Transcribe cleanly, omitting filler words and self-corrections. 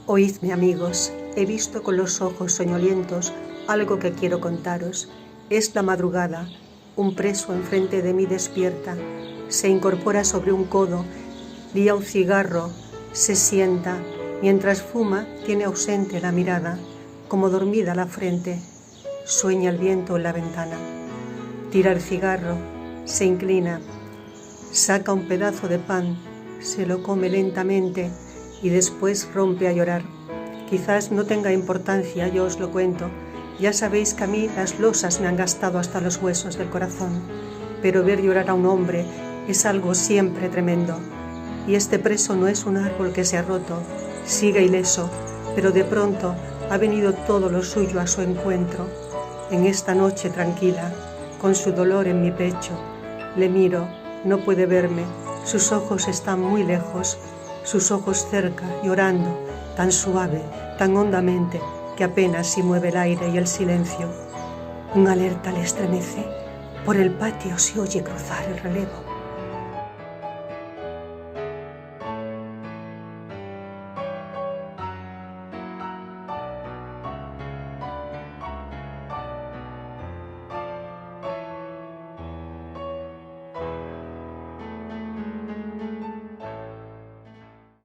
Oídme, amigos, he visto con los ojos soñolientos algo que quiero contaros. Es la madrugada, un preso enfrente de mí despierta, se incorpora sobre un codo, lía un cigarro, se sienta, mientras fuma tiene ausente la mirada, como dormida la frente, sueña el viento en la ventana. Tira el cigarro, se inclina, saca un pedazo de pan, se lo come lentamente y después rompe a llorar. Quizás no tenga importancia, yo os lo cuento. Ya sabéis que a mí las losas me han gastado hasta los huesos del corazón, pero ver llorar a un hombre es algo siempre tremendo. Y este preso no es un árbol que se ha roto, sigue ileso, pero de pronto ha venido todo lo suyo a su encuentro. En esta noche tranquila, con su dolor en mi pecho, le miro, no puede verme, sus ojos están muy lejos, sus ojos cerca, llorando, tan suave, tan hondamente, que apenas si mueve el aire y el silencio. Una alerta le estremece. Por el patio se oye cruzar el relevo.